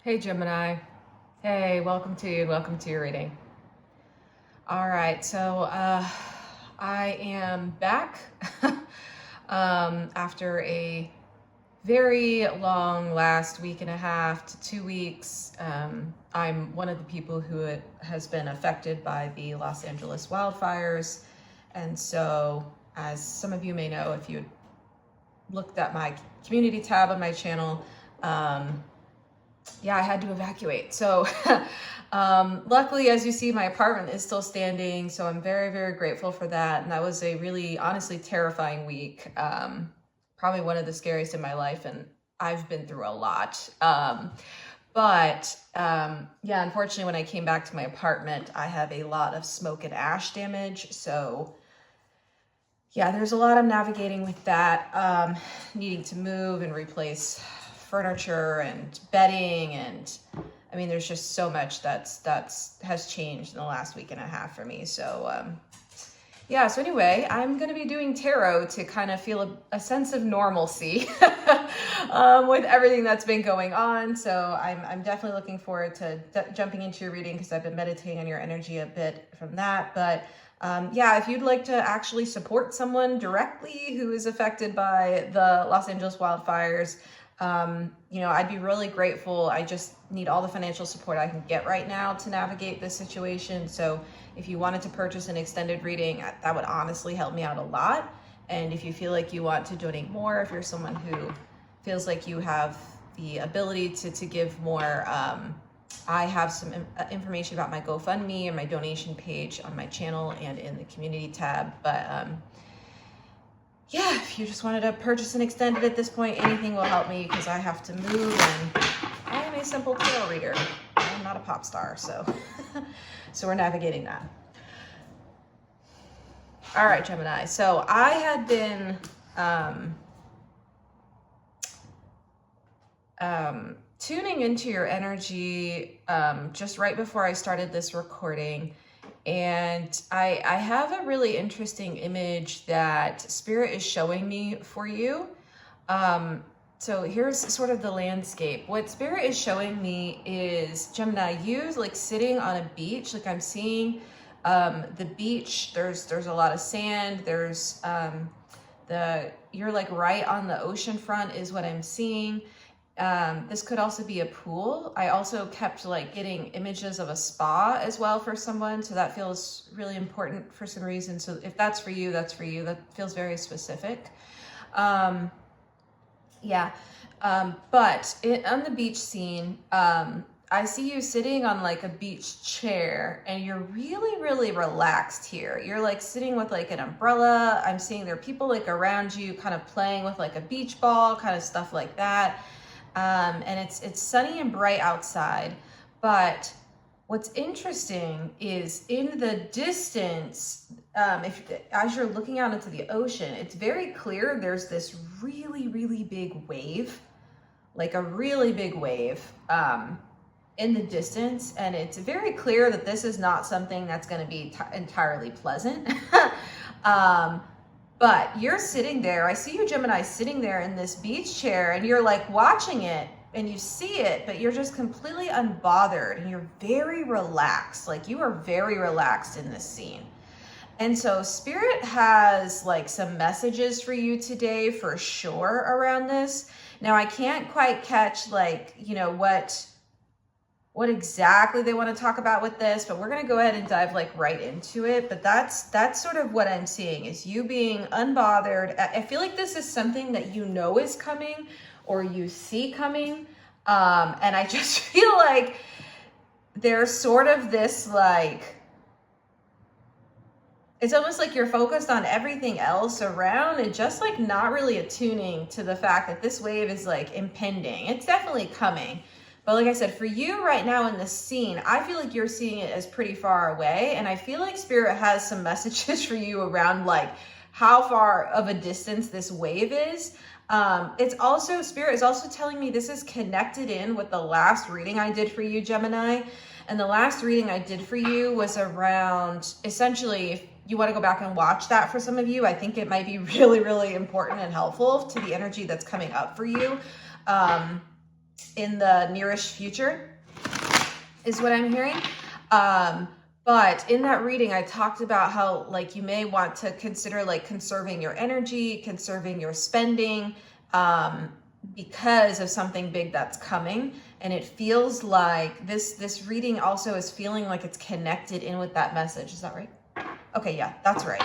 Hey Gemini. Hey, welcome to your reading. All right, so I am back after a very long last week and a half to 2 weeks. I'm one of the people who has been affected by the Los Angeles wildfires. And so, as some of you may know, if you looked at my community tab on my channel, I had to evacuate. So luckily, as you see, my apartment is still standing. So I'm very, very grateful for that. And that was a really, honestly, terrifying week. Probably one of the scariest in my life. And I've been through a lot. Unfortunately, when I came back to my apartment, I have a lot of smoke and ash damage. So yeah, there's a lot of navigating with that, needing to move and replace furniture and bedding, and I mean there's just so much that's has changed in the last week and a half for me. So so anyway, I'm going to be doing tarot to kind of feel a sense of normalcy with everything that's been going on. So I'm definitely looking forward to jumping into your reading because I've been meditating on your energy a bit from that. But if you'd like to actually support someone directly who is affected by the Los Angeles wildfires, I'd be really grateful. I just need all the financial support I can get right now to navigate this situation. So if you wanted to purchase an extended reading, that would honestly help me out a lot. And if you feel like you want to donate more, if you're someone who feels like you have the ability to give more, I have some information about my GoFundMe and my donation page on my channel and in the community tab. But if you just wanted to purchase an extended at this point, anything will help me because I have to move and I am a simple tarot reader. I'm not a pop star, so so we're navigating that. All right, Gemini. So I had been tuning into your energy just right before I started this recording. And I have a really interesting image that Spirit is showing me for you. So here's sort of the landscape. What Spirit is showing me is, Gemini, you like sitting on a beach. Like I'm seeing the beach. There's a lot of sand. There's you're like right on the ocean front is what I'm seeing. This could also be a pool. I also kept like getting images of a spa as well for someone. So that feels really important for some reason. So if that's for you, that's for you. That feels very specific. But on the beach scene, I see you sitting on like a beach chair and you're really, really relaxed here. You're like sitting with like an umbrella. I'm seeing there are people like around you kind of playing with like a beach ball, kind of stuff like that. And it's sunny and bright outside, but what's interesting is in the distance, as you're looking out into the ocean, it's very clear there's this really, really big wave, like a really big wave, in the distance. And it's very clear that this is not something that's going to be entirely pleasant. But you're sitting there, I see you, Gemini, sitting there in this beach chair and you're like watching it and you see it, but you're just completely unbothered and you're very relaxed. Like you are very relaxed in this scene. And so Spirit has like some messages for you today for sure around this. Now I can't quite catch like, what exactly they want to talk about with this, but we're going to go ahead and dive like right into it. But that's sort of what I'm seeing is you being unbothered. I feel like this is something that you know is coming or you see coming. And I just feel like there's sort of this like, it's almost like you're focused on everything else around and just like not really attuning to the fact that this wave is like impending. It's definitely coming. But like I said, for you right now in this scene, I feel like you're seeing it as pretty far away. And I feel like Spirit has some messages for you around like how far of a distance this wave is. It's also, Spirit is also telling me this is connected in with the last reading I did for you, Gemini. And the last reading I did for you was around, essentially, if you want to go back and watch that for some of you, I think it might be really, really important and helpful to the energy that's coming up for you. in the nearish future is what I'm hearing. But in that reading, I talked about how like you may want to consider like conserving your energy, conserving your spending, because of something big that's coming. And it feels like this reading also is feeling like it's connected in with that message. Is that right? Okay, yeah, that's right.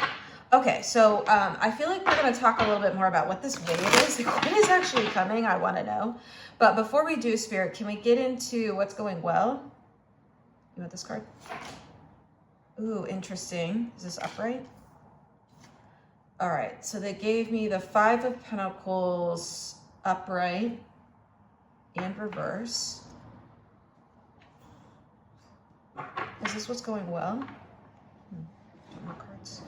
Okay, so I feel like we're going to talk a little bit more about what this wave is. Like, what is actually coming? I want to know. But before we do, Spirit, can we get into what's going well? You want this card? Ooh, interesting. Is this upright? All right, so they gave me the 5 of Pentacles upright and reverse. Is this what's going well? More cards.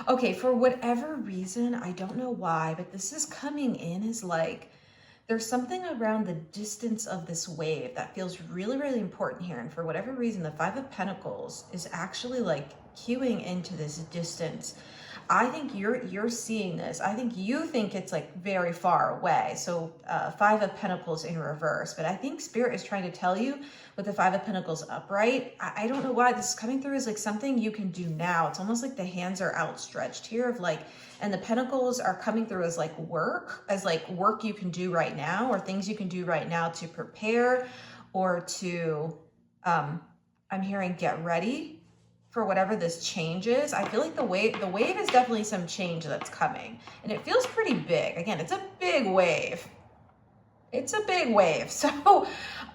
Okay, for whatever reason, I don't know why, but this is coming in as like, there's something around the distance of this wave that feels really, really important here. And for whatever reason, the 5 of Pentacles is actually like cueing into this distance. I think you're seeing this. I think you think it's like very far away. So 5 of Pentacles in reverse. But I think Spirit is trying to tell you with the 5 of Pentacles upright, I don't know why this is coming through as like something you can do now. It's almost like the hands are outstretched here of like, and the Pentacles are coming through as like work you can do right now, or things you can do right now to prepare or to, I'm hearing get ready for whatever this change is. I feel like the wave is definitely some change that's coming, and it feels pretty big. Again, it's a big wave. It's a big wave. So,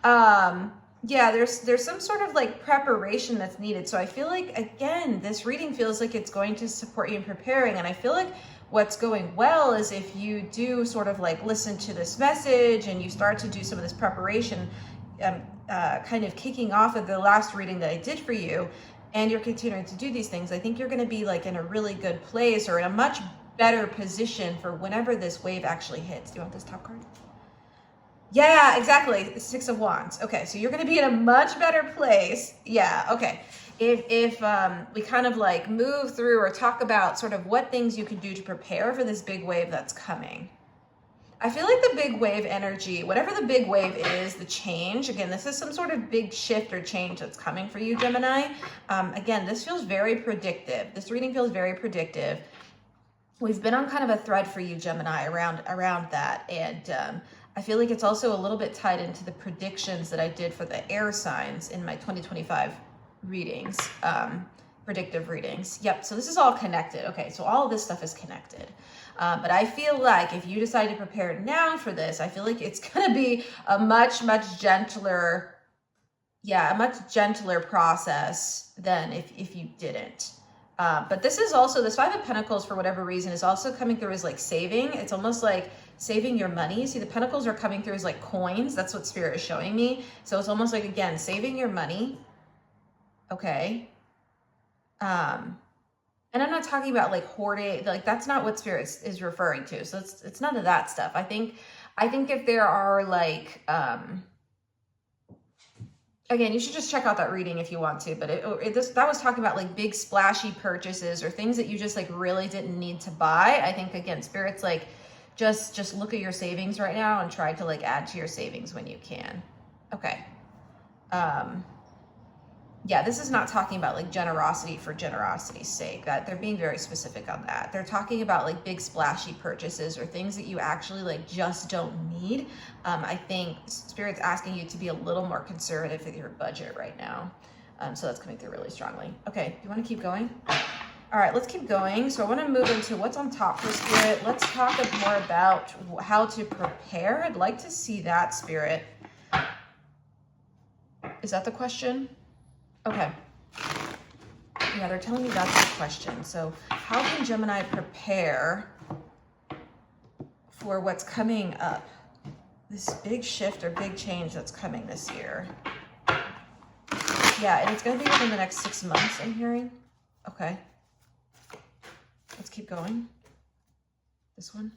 yeah, there's some sort of like preparation that's needed. So I feel like, again, this reading feels like it's going to support you in preparing. And I feel like what's going well is if you do sort of like listen to this message and you start to do some of this preparation, kind of kicking off of the last reading that I did for you, and you're continuing to do these things, I think you're going to be like in a really good place or in a much better position for whenever this wave actually hits. Do you want this top card? Yeah, exactly. 6 of Wands. Okay, so you're going to be in a much better place. Yeah, okay. If we kind of like move through or talk about sort of what things you can do to prepare for this big wave that's coming. I feel like the big wave energy, whatever the big wave is, the change, again, this is some sort of big shift or change that's coming for you, Gemini. Again, this feels very predictive. This reading feels very predictive. We've been on kind of a thread for you, Gemini, around that. And I feel like it's also a little bit tied into the predictions that I did for the air signs in my 2025 readings, predictive readings. Yep, so this is all connected. Okay, so all of this stuff is connected. But I feel like if you decide to prepare now for this, I feel like it's going to be a much gentler, a much gentler process than if you didn't. But this is also, this 5 of Pentacles, for whatever reason, is also coming through as like saving. It's almost like saving your money. See, the Pentacles are coming through as like coins. That's what Spirit is showing me. So it's almost like, again, saving your money. Okay. And I'm not talking about like hoarding, like that's not what Spirit is referring to. So it's none of that stuff. I think if there are like, again, you should just check out that reading if you want to, but that was talking about like big splashy purchases or things that you just like really didn't need to buy. I think, again, Spirit's like, just look at your savings right now and try to like add to your savings when you can. Okay. Yeah, this is not talking about like generosity for generosity's sake. That they're being very specific on that. They're talking about like big splashy purchases or things that you actually like just don't need. I think Spirit's asking you to be a little more conservative with your budget right now. So that's coming through really strongly. Okay, you want to keep going? All right, let's keep going. So I want to move into what's on top for Spirit. Let's talk more about how to prepare. I'd like to see that, Spirit. Is that the question? Okay. Yeah, they're telling me that's the question. So how can Gemini prepare for what's coming up? This big shift or big change that's coming this year. Yeah, and it's going to be within the next 6 months, I'm hearing. Okay. Let's keep going. This one.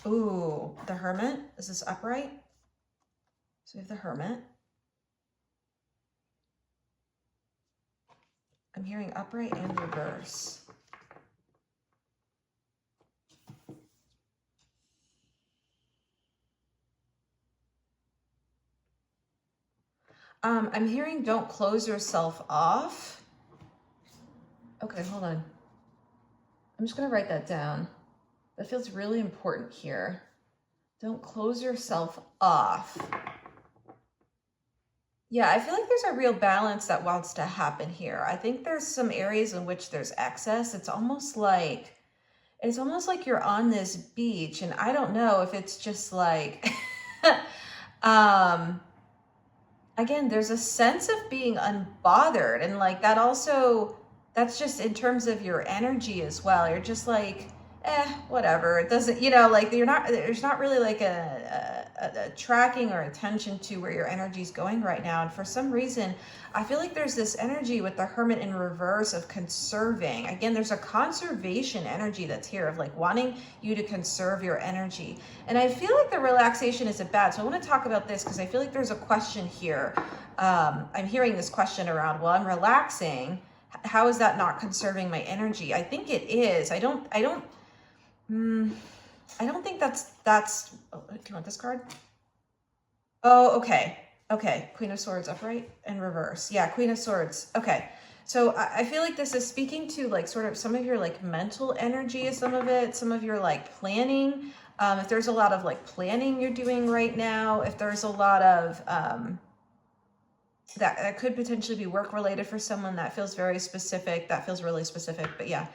Ooh, the Hermit. Is this upright? So we have the Hermit. hearing upright and reverse. I'm hearing don't close yourself off. Okay, hold on. I'm just going to write that down. That feels really important here. Don't close yourself off. Yeah, I feel like there's a real balance that wants to happen here. I think there's some areas in which there's excess. It's almost like you're on this beach, and I don't know if it's just like again, there's a sense of being unbothered, and like that also, that's just in terms of your energy as well. You're just like, whatever. It doesn't, like there's not really like a tracking or attention to where your energy is going right now. And for some reason, I feel like there's this energy with the Hermit in reverse of conserving. Again, there's a conservation energy that's here of like wanting you to conserve your energy. And I feel like the relaxation isn't bad. So I want to talk about this because I feel like there's a question here. I'm hearing this question around, well, I'm relaxing. How is that not conserving my energy? I think it is. I don't think that's, oh, do you want this card? Oh, okay. Okay. Queen of Swords upright and reverse. Yeah. Queen of Swords. Okay. So I feel like this is speaking to like sort of some of your like mental energy, some of your like planning. If there's a lot of like planning you're doing right now, if there's a lot of, that could potentially be work related for someone, that feels very specific. That feels really specific, but yeah.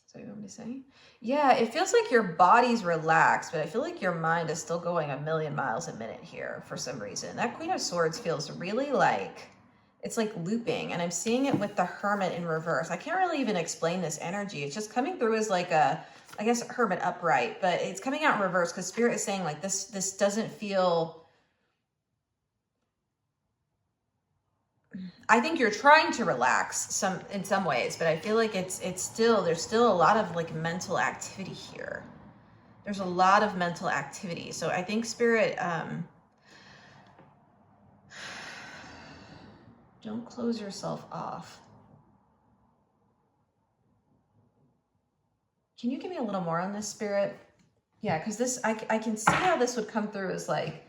So you want me to say? Yeah, it feels like your body's relaxed, but I feel like your mind is still going a million miles a minute here for some reason. That Queen of Swords feels really like, it's like looping, and I'm seeing it with the Hermit in reverse. I can't really even explain this energy. It's just coming through as like a, I guess, Hermit upright, but it's coming out in reverse because Spirit is saying like this doesn't feel, I think you're trying to relax in some ways, but I feel like it's still, there's still a lot of like mental activity here. There's a lot of mental activity. So I think Spirit, don't close yourself off. Can you give me a little more on this, Spirit? Yeah, because this, I can see how this would come through as like,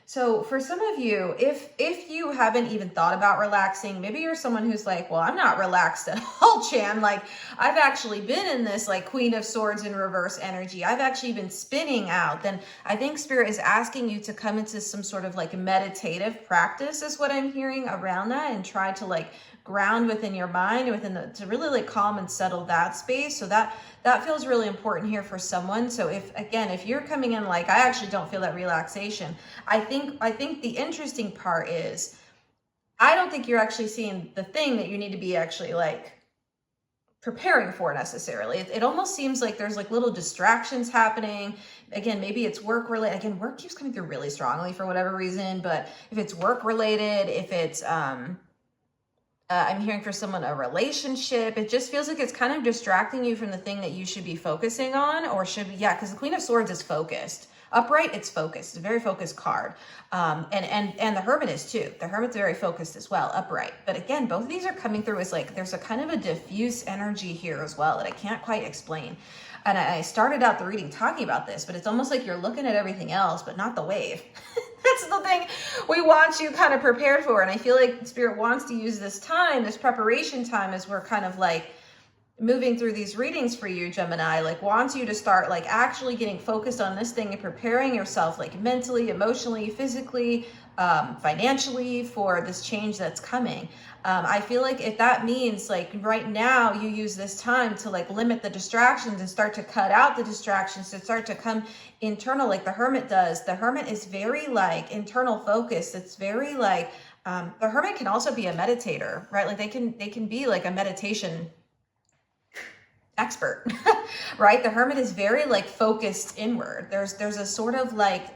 so for some of you, if you haven't even thought about relaxing, maybe you're someone who's like, well, I'm not relaxed at all, Chan. Like, I've actually been in this like Queen of Swords in reverse energy. I've actually been spinning out. Then I think Spirit is asking you to come into some sort of like meditative practice is what I'm hearing around that, and try to like ground within your mind, to really like calm and settle that space. So that feels really important here for someone. So if you're coming in like, I actually don't feel that relaxation, I think the interesting part is, I don't think you're actually seeing the thing that you need to be actually like preparing for necessarily. It almost seems like there's like little distractions happening. Again, maybe it's work related. Again, work keeps coming through really strongly for whatever reason, but if it's work related, if it's, I'm hearing for someone a relationship, it just feels like it's kind of distracting you from the thing that you should be focusing on, or should be, yeah, because the Queen of Swords is focused. Upright, it's focused. It's a very focused card. And the Hermit is too. The Hermit's very focused as well, upright. But again, both of these are coming through as like, there's a kind of a diffuse energy here as well that I can't quite explain. And I started out the reading talking about this, but it's almost like you're looking at everything else, but not the wave. That's the thing we want you kind of prepared for. And I feel like Spirit wants to use this time, this preparation time, as we're kind of like moving through these readings for you, Gemini, like wants you to start like actually getting focused on this thing and preparing yourself like mentally, emotionally, physically, financially for this change that's coming. I feel like if that means like right now you use this time to like limit the distractions and start to cut out the distractions to start to come internal like the Hermit does. The Hermit is very like internal focused. It's very like, the Hermit can also be a meditator, right? Like they can be like a meditation expert, right? The Hermit is very like focused inward. There's a sort of like,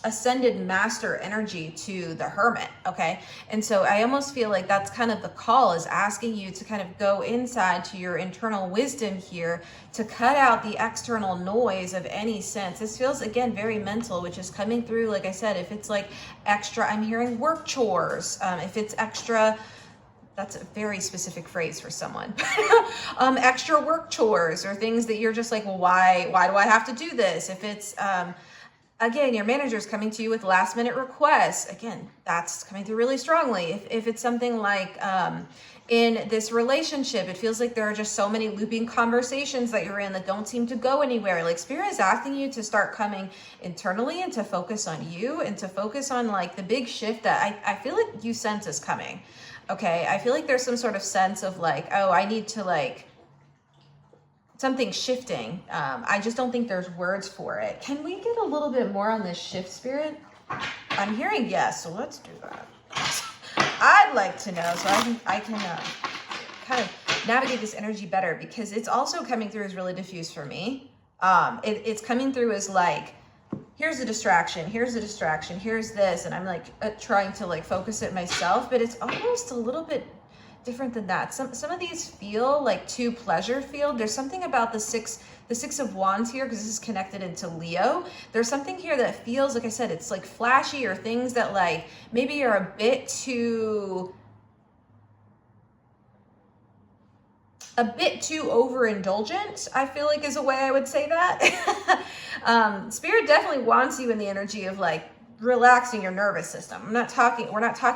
ascended master energy to the hermit, okay? And so I almost feel like that's kind of the call, is asking you to kind of go inside to your internal wisdom here, to cut out the external noise of any sense. This feels, again, very mental, which is coming through. Like I said, if it's like extra, I'm hearing work chores. If it's extra, that's a very specific phrase for someone. Extra work chores, or things that you're just like, well, why do I have to do this? If it's, again, your manager's coming to you with last minute requests. Again, that's coming through really strongly. If it's something like in this relationship, it feels like there are just so many looping conversations that you're in that don't seem to go anywhere. Like Spirit is asking you to start coming internally and to focus on you, and to focus on like the big shift that I feel like you sense is coming. Okay, I feel like there's some sort of sense of like, oh, I need to like, something shifting. I just don't think there's words for it. Can we get a little bit more on this shift, Spirit? I'm hearing yes, so let's do that. I'd like to know so I can kind of navigate this energy better, because it's also coming through as really diffuse for me. It's coming through as like, here's a distraction, here's a distraction, here's this, and I'm like trying to like focus it myself, but it's almost a little bit different than that. Some of these feel like too pleasure filled. There's something about the six of wands here, because this is connected into Leo. There's something here that feels, like I said, it's like flashy, or things that like maybe are a bit too overindulgent, I feel like, is a way I would say that. Spirit definitely wants you in the energy of like relaxing your nervous system. We're not talking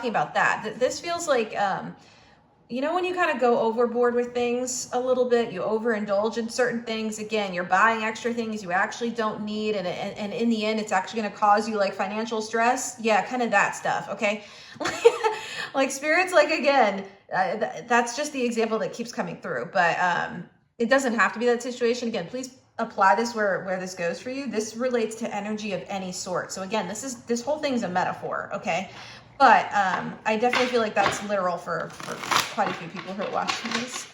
about that. This feels like you know, when you kind of go overboard with things a little bit, you overindulge in certain things. Again, you're buying extra things you actually don't need, and in the end, it's actually going to cause you like financial stress. Yeah, kind of that stuff. Okay, like Spirit's like, again, that's just the example that keeps coming through. But it doesn't have to be that situation. Again, please apply this where this goes for you. This relates to energy of any sort. So again, this whole thing's a metaphor. Okay. But I definitely feel like that's literal for quite a few people who are watching this.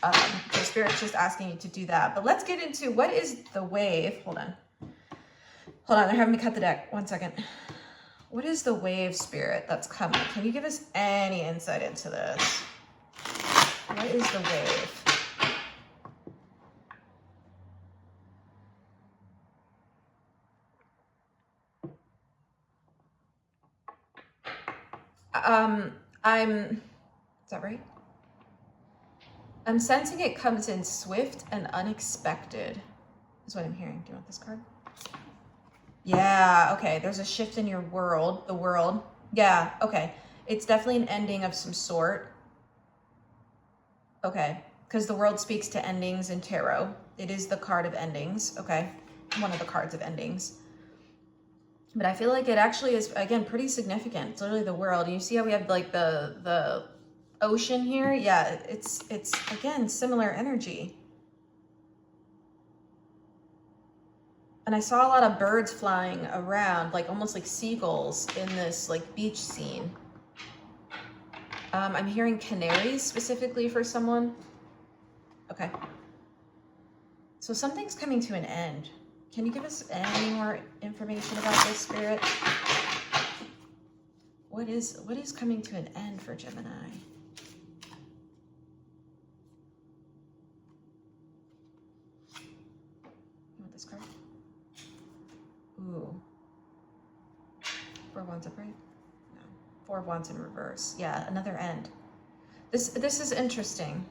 So Spirit's just asking you to do that. But let's get into what is the wave. Hold on. They're having me cut the deck. 1 second. What is the wave, Spirit, that's coming? Can you give us any insight into this? What is the wave? Is that right? I'm sensing it comes in swift and unexpected, is what I'm hearing. Do you want this card? Yeah, okay. There's a shift in your world, the world. Yeah, okay. It's definitely an ending of some sort. Okay, because the world speaks to endings in tarot. It is the card of endings, okay? One of the cards of endings. But I feel like it actually is, again, pretty significant. It's literally the world. And you see how we have like the ocean here? Yeah, it's again, similar energy. And I saw a lot of birds flying around, like almost like seagulls in this like beach scene. I'm hearing canaries specifically for someone. Okay. So something's coming to an end. Can you give us any more information about this, Spirit? What is coming to an end for Gemini? You want this card? Ooh. 4 of Wands upright? No. 4 of Wands in reverse. Yeah, another end. This is interesting.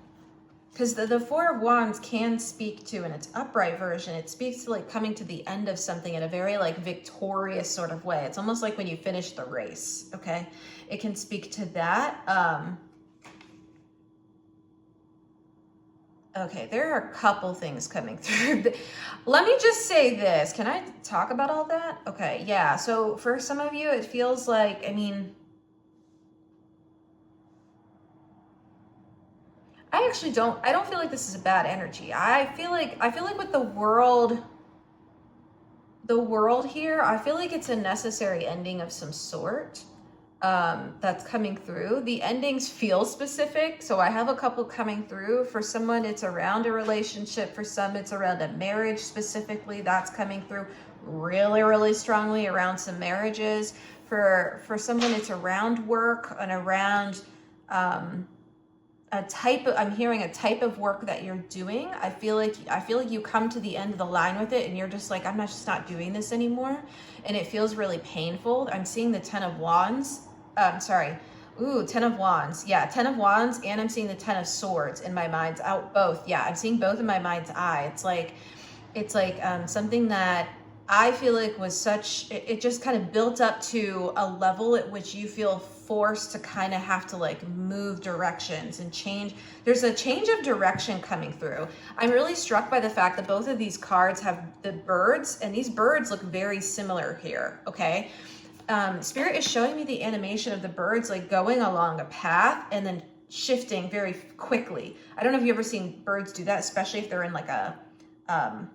Because the 4 of Wands can speak to, in its upright version, it speaks to like coming to the end of something in a very like victorious sort of way. It's almost like when you finish the race, okay? It can speak to that. Okay, there are a couple things coming through. Let me just say this. Can I talk about all that? Okay, yeah. So for some of you, it feels like, I mean, I don't feel like this is a bad energy. I feel like with the world here, I feel like it's a necessary ending of some sort that's coming through. The endings feel specific, so I have a couple coming through. For someone, it's around a relationship. For some, it's around a marriage specifically. That's coming through really, really strongly around some marriages. For someone, it's around work and around a type of, I'm hearing a type of work that you're doing. I feel like you come to the end of the line with it and you're just like, I'm just not doing this anymore. And it feels really painful. I'm seeing the 10 of Wands. Ooh, 10 of Wands. Yeah, 10 of Wands, and I'm seeing the 10 of Swords in my mind's out both. Yeah, I'm seeing both in my mind's eye. It's like something that I feel like was it just kind of built up to a level at which you feel forced to kind of have to like move directions and change. There's a change of direction coming through. I'm really struck by the fact that both of these cards have the birds, and these birds look very similar here, okay? Spirit is showing me the animation of the birds like going along a path and then shifting very quickly. I don't know if you've ever seen birds do that, especially if they're in like a, I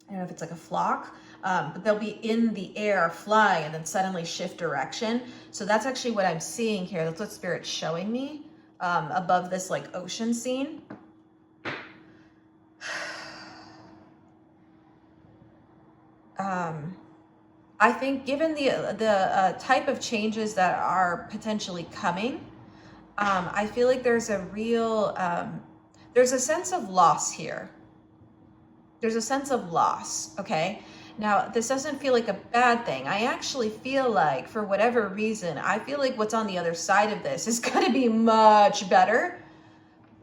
don't know if it's like a flock, but they'll be in the air flying and then suddenly shift direction. So that's actually what I'm seeing here. That's what Spirit's showing me above this like ocean scene. I think given the type of changes that are potentially coming, I feel like there's a real, there's a sense of loss here. There's a sense of loss, okay? Now, this doesn't feel like a bad thing. I actually feel like, for whatever reason, I feel like what's on the other side of this is going to be much better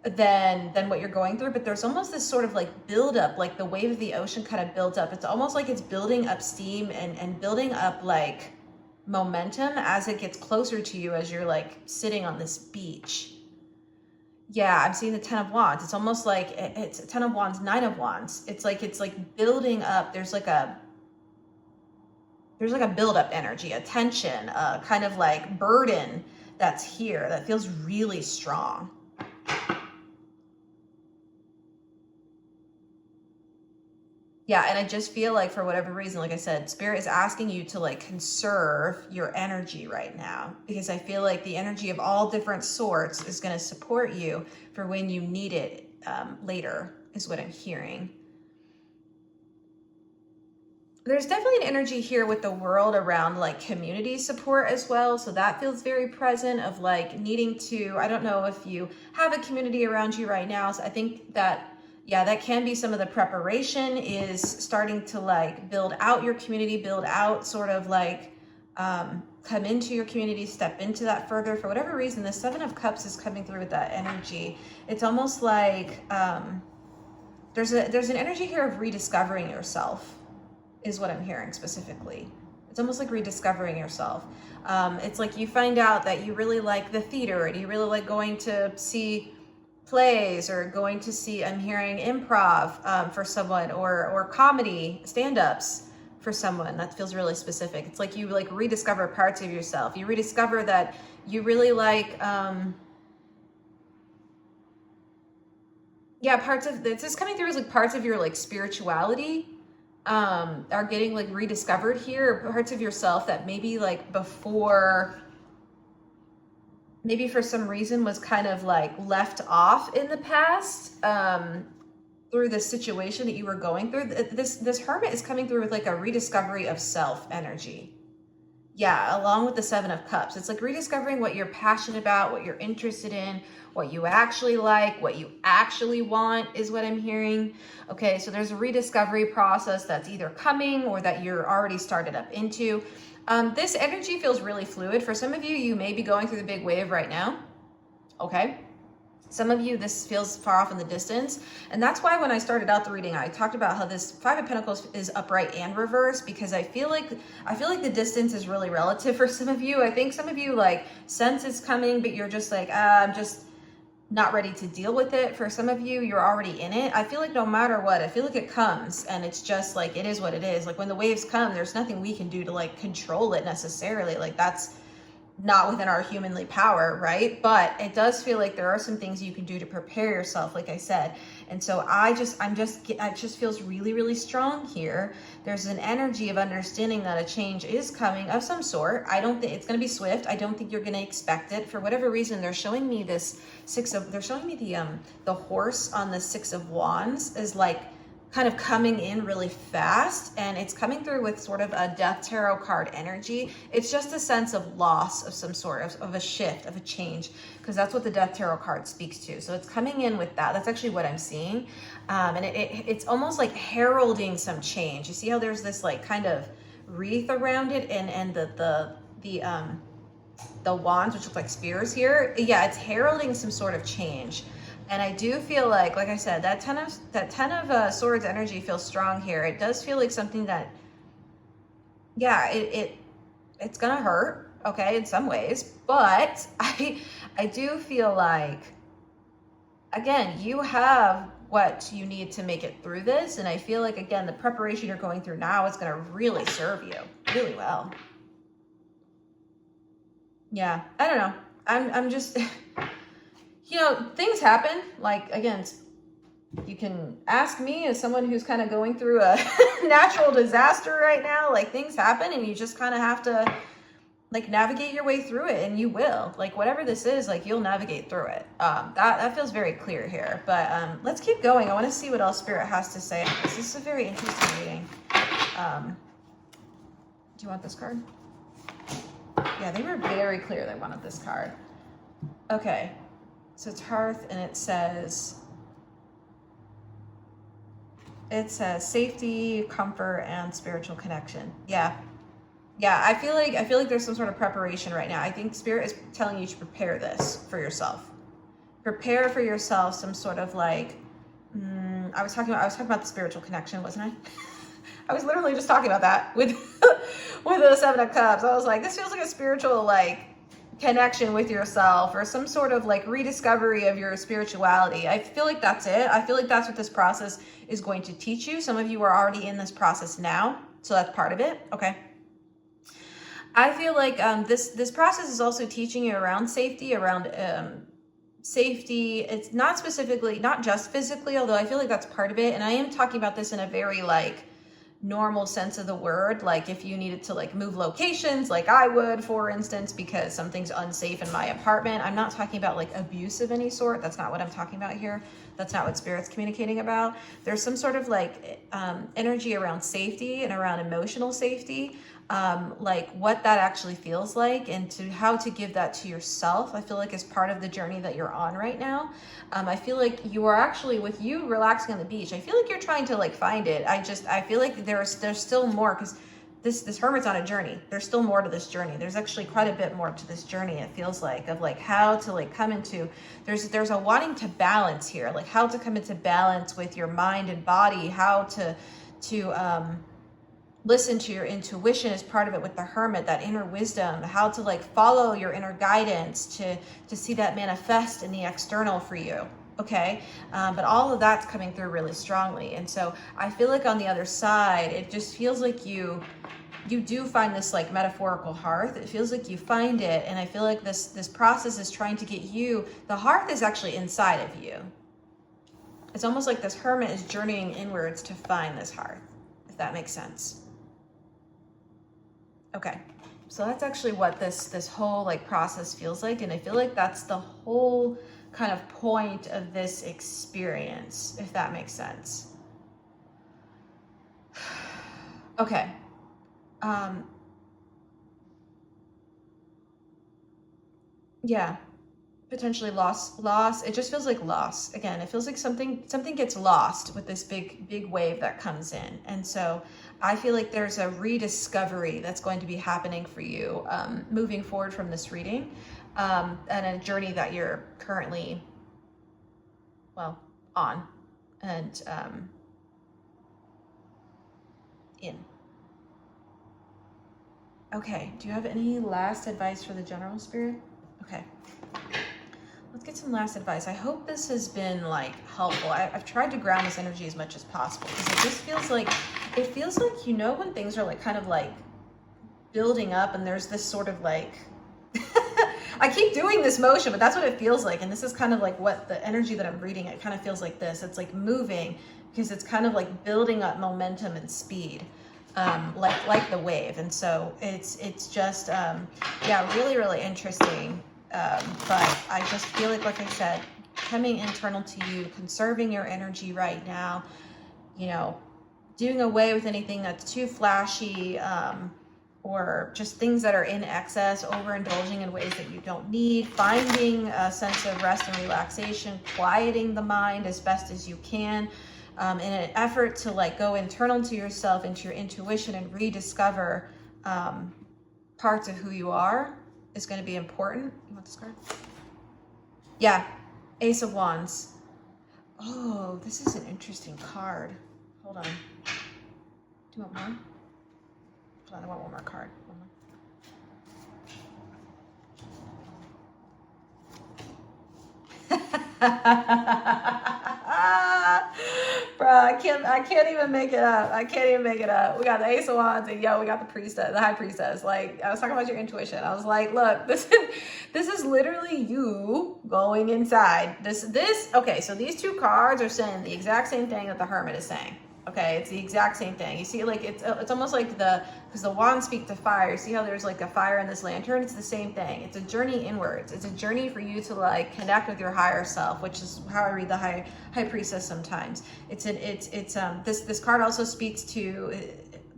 than what you're going through. But there's almost this sort of like buildup, like the wave of the ocean kind of built up. It's almost like it's building up steam and building up like momentum as it gets closer to you as you're like sitting on this beach. Yeah, I'm seeing the 10 of Wands. It's almost like it's 10 of Wands, 9 of Wands. It's like building up. There's like a build-up energy, a tension, a kind of like burden that's here that feels really strong. Yeah, and I just feel like for whatever reason, like I said, Spirit is asking you to like conserve your energy right now, because I feel like the energy of all different sorts is going to support you for when you need it later, is what I'm hearing. There's definitely an energy here with the world around like community support as well. So that feels very present of like needing to, I don't know if you have a community around you right now. So I think that, yeah, that can be some of the preparation is starting to like build out your community, build out sort of like come into your community, step into that further. For whatever reason, the 7 of Cups is coming through with that energy. It's almost like there's an energy here of rediscovering yourself is what I'm hearing specifically. It's almost like rediscovering yourself. It's like you find out that you really like the theater and you really like going to see plays or going to see, I'm hearing improv for someone or comedy stand-ups for someone. That feels really specific. It's like you like rediscover parts of yourself. You rediscover that you really like, yeah, parts of, it's just coming through as like parts of your like spirituality are getting like rediscovered here, parts of yourself that maybe like before, maybe for some reason was kind of like left off in the past through the situation that you were going through. This Hermit is coming through with like a rediscovery of self energy. Yeah, along with the 7 of Cups. It's like rediscovering what you're passionate about, what you're interested in, what you actually like, what you actually want is what I'm hearing. Okay, so there's a rediscovery process that's either coming or that you're already started up into. This energy feels really fluid. For some of you, you may be going through the big wave right now. Okay. Some of you, this feels far off in the distance. And that's why when I started out the reading, I talked about how this 5 of Pentacles is upright and reversed, because I feel like the distance is really relative for some of you. I think some of you like sense it's coming, but you're just like, I'm just not ready to deal with it. For some of you, you're already in it. I feel like no matter what, I feel like it comes and it's just like, it is what it is. Like when the waves come, there's nothing we can do to like control it necessarily. Like that's not within our humanly power, right? But it does feel like there are some things you can do to prepare yourself, like I said. And so it just feels really, really strong here. There's an energy of understanding that a change is coming of some sort. I don't think it's going to be swift. I don't think you're going to expect it. For whatever reason, they're showing me this they're showing me the horse on the 6 of Wands is like kind of coming in really fast, and it's coming through with sort of a death tarot card energy. It's just a sense of loss of some sort of a shift, of a change, because that's what the death tarot card speaks to. So it's coming in with that. That's actually what I'm seeing. And it's almost like heralding some change. You see how there's this like kind of wreath around it, and the wands, which look like spears here. Yeah, it's heralding some sort of change. And I do feel like I said, that ten of swords energy feels strong here. It does feel like something that, yeah, it's gonna hurt, okay, in some ways, but I do feel like, again, you have what you need to make it through this. And I feel like, again, the preparation you're going through now is gonna really serve you really well. Yeah, I don't know. I'm just, you know, things happen. Like, again, you can ask me as someone who's kind of going through a natural disaster right now. Like, things happen and you just kind of have to like navigate your way through it, and you will. Like, whatever this is, like, you'll navigate through it. That feels very clear here. But let's keep going. I want to see what else Spirit has to say on this. This is a very interesting reading. Do you want this card? Yeah, they were very clear they wanted this card. Okay. So it's Hearth, and it says safety, comfort, and spiritual connection. Yeah. I feel like there's some sort of preparation right now. I think Spirit is telling you to prepare this for yourself. Prepare for yourself some sort of like, I was talking about the spiritual connection, wasn't I? I was literally just talking about that with the Seven of Cups. I was like, this feels like a spiritual like connection with yourself, or some sort of like rediscovery of your spirituality. I feel like that's it. I feel like that's what this process is going to teach you. Some of you are already in this process now, so that's part of it. Okay. I feel like this process is also teaching you around safety, safety. It's not just physically, although I feel like that's part of it. And I am talking about this in a very like normal sense of the word. Like, if you needed to like move locations, like I would, for instance, because something's unsafe in my apartment. I'm not talking about like abuse of any sort. That's not what I'm talking about here. That's not what Spirit's communicating about. There's some sort of like energy around safety and around emotional safety. Like what that actually feels like, and to how to give that to yourself, I feel like is part of the journey that you're on right now. I feel like you are actually, with you relaxing on the beach, I feel like you're trying to like find it. I feel like there's still more, because this hermit's on a journey. There's still more to this journey. There's actually quite a bit more to this journey, it feels like, of like how to like come into, there's a wanting to balance here, like how to come into balance with your mind and body, how to listen to your intuition is part of it with the Hermit, that inner wisdom, how to like follow your inner guidance to see that manifest in the external for you. Okay. But all of that's coming through really strongly. And so I feel like on the other side, it just feels like you do find this like metaphorical hearth. It feels like you find it. And I feel like this process is trying to get you, the hearth is actually inside of you. It's almost like this Hermit is journeying inwards to find this hearth, if that makes sense. Okay, so that's actually what this whole like process feels like, and I feel like that's the whole kind of point of this experience, if that makes sense. Okay. Yeah, potentially loss. It just feels like loss. Again, it feels like something gets lost with this big wave that comes in, and so I feel like there's a rediscovery that's going to be happening for you moving forward from this reading, and a journey that you're currently, well, on and in. Okay, do you have any last advice for the general, Spirit? Okay. Let's get some last advice. I hope this has been like helpful. I've tried to ground this energy as much as possible, because it just feels like, you know, when things are like kind of like building up and there's this sort of like, I keep doing this motion, but that's what it feels like. And this is kind of like what the energy that I'm reading, it kind of feels like this. It's like moving, because it's kind of like building up momentum and speed, like the wave. And so it's just, yeah, really, really interesting. But I just feel like I said, coming internal to you, conserving your energy right now, you know, doing away with anything that's too flashy, or just things that are in excess, overindulging in ways that you don't need, finding a sense of rest and relaxation, quieting the mind as best as you can, in an effort to like go internal to yourself, into your intuition, and rediscover parts of who you are is going to be important. You want this card? Yeah, Ace of Wands. Oh, this is an interesting card. Hold on. Do you want more? Hold on, I want one more card. One more. Bro, I can't even make it up. I can't even make it up. We got the Ace of Wands, and yo, we got the priestess, the high priestess. Like, I was talking about your intuition. I was like, look, this is literally you going inside. Okay, so these two cards are saying the exact same thing that the Hermit is saying. Okay, it's the exact same thing. You see, like, it's almost like because the wands speak to fire. See how there's like a fire in this lantern? It's the same thing. It's a journey inwards. It's a journey for you to like connect with your higher self, which is how I read the high priestess sometimes. This card also speaks to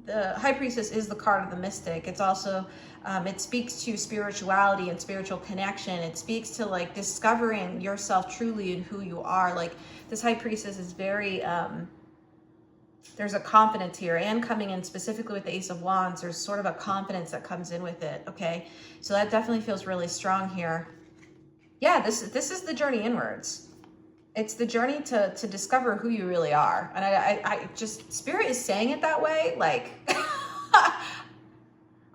the high priestess is the card of the mystic. It's also it speaks to spirituality and spiritual connection. It speaks to like discovering yourself truly and who you are. Like, this high priestess is very there's a confidence here, and coming in specifically with the Ace of Wands, there's sort of a confidence that comes in with it. Okay, so that definitely feels really strong here. Yeah, this is the journey inwards. It's the journey to discover who you really are. And I just, Spirit is saying it that way. Like,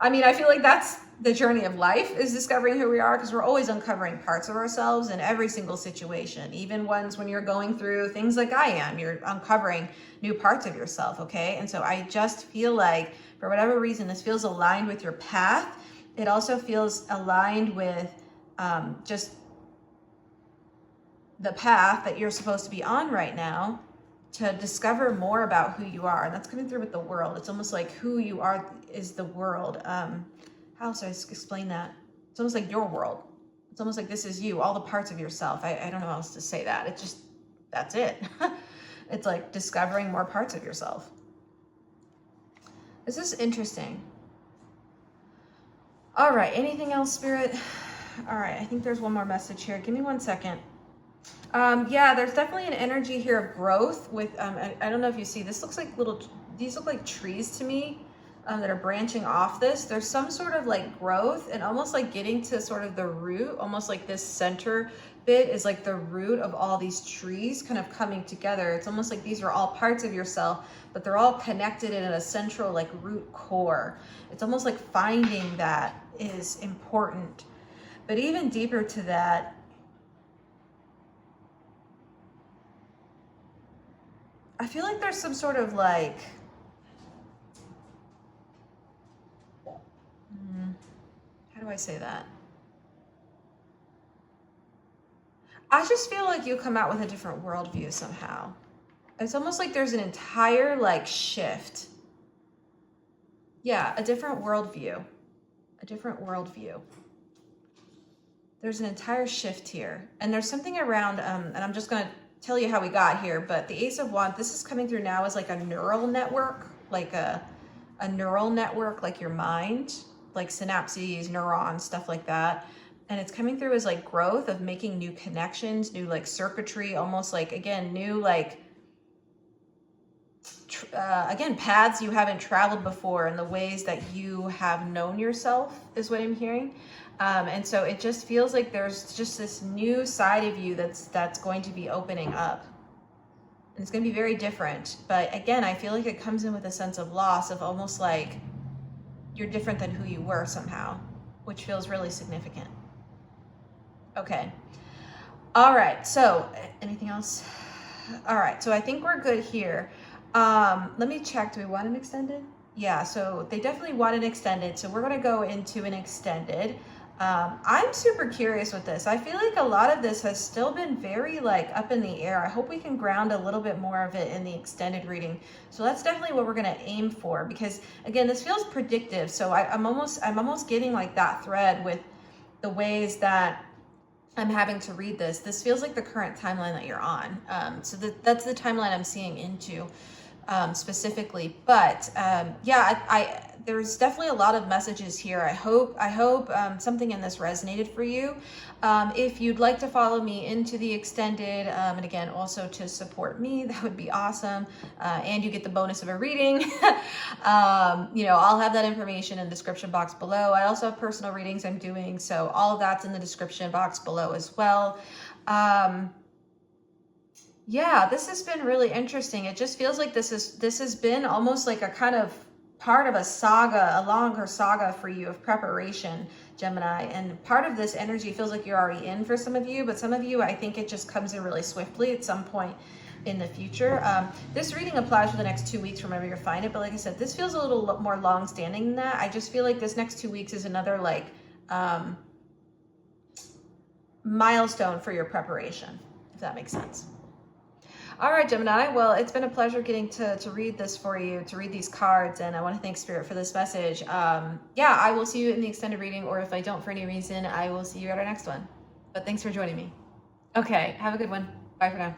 I mean, I feel like that's the journey of life, is discovering who we are, because we're always uncovering parts of ourselves in every single situation. Even ones when you're going through things like I am, you're uncovering new parts of yourself, okay? And so I just feel like, for whatever reason, this feels aligned with your path. It also feels aligned with just the path that you're supposed to be on right now, to discover more about who you are. And that's coming through with the world. It's almost like who you are is the world. How else do I explain that? It's almost like your world. It's almost like this is you, all the parts of yourself. I don't know how else to say that. It's just, that's it. It's like discovering more parts of yourself. This is interesting. All right, anything else, Spirit? All right, I think there's one more message here. Give me 1 second. Yeah, there's definitely an energy here of growth with, I don't know if you see, this looks like these look like trees to me. That are branching off this. There's some sort of like growth, and almost like getting to sort of the root, almost like this center bit is like the root of all these trees kind of coming together. It's almost like these are all parts of yourself, but they're all connected in a central like root core. It's almost like finding that is important. But even deeper to that, I feel like there's some sort of like, how do I say that? I just feel like you come out with a different worldview somehow. It's almost like there's an entire like shift. Yeah, a different worldview. A different worldview. There's an entire shift here. And there's something around, and I'm just going to tell you how we got here, but the Ace of Wands, this is coming through now as like a neural network, like a neural network, like your mind, like synapses, neurons, stuff like that. And it's coming through as like growth of making new connections, new like circuitry, almost like, again, new like, again, paths you haven't traveled before, and the ways that you have known yourself is what I'm hearing. And so it just feels like there's just this new side of you that's going to be opening up. And it's going to be very different. But again, I feel like it comes in with a sense of loss, of almost like you're different than who you were somehow, which feels really significant. Okay. All right. So anything else? All right. So I think we're good here. Let me check. Do we want an extended? Yeah. So they definitely want an extended. So we're going to go into an extended. I'm super curious with this. I feel like a lot of this has still been very like up in the air. I hope we can ground a little bit more of it in the extended reading. So that's definitely what we're going to aim for, because again, this feels predictive. So I'm almost getting like that thread with the ways that I'm having to read this. This feels like the current timeline that you're on. So that's the timeline I'm seeing into. specifically, but yeah, there's definitely a lot of messages here. I hope something in this resonated for you. If you'd like to follow me into the extended, and again, also to support me, that would be awesome. And you get the bonus of a reading. You know, I'll have that information in the description box below. I also have personal readings I'm doing, so all of that's in the description box below as well. Yeah, this has been really interesting. It just feels like this has been almost like a kind of part of a saga, a longer saga for you of preparation, Gemini. And part of this energy feels like you're already in for some of you, but some of you, I think it just comes in really swiftly at some point in the future. This reading applies for the next 2 weeks whenever you find it, but like I said, this feels a little more long-standing than that. I just feel like this next 2 weeks is another like milestone for your preparation, if that makes sense. All right, Gemini, well, it's been a pleasure getting to read this for you, to read these cards, and I want to thank Spirit for this message. Yeah, I will see you in the extended reading, or if I don't for any reason, I will see you at our next one. But thanks for joining me. Okay, have a good one. Bye for now.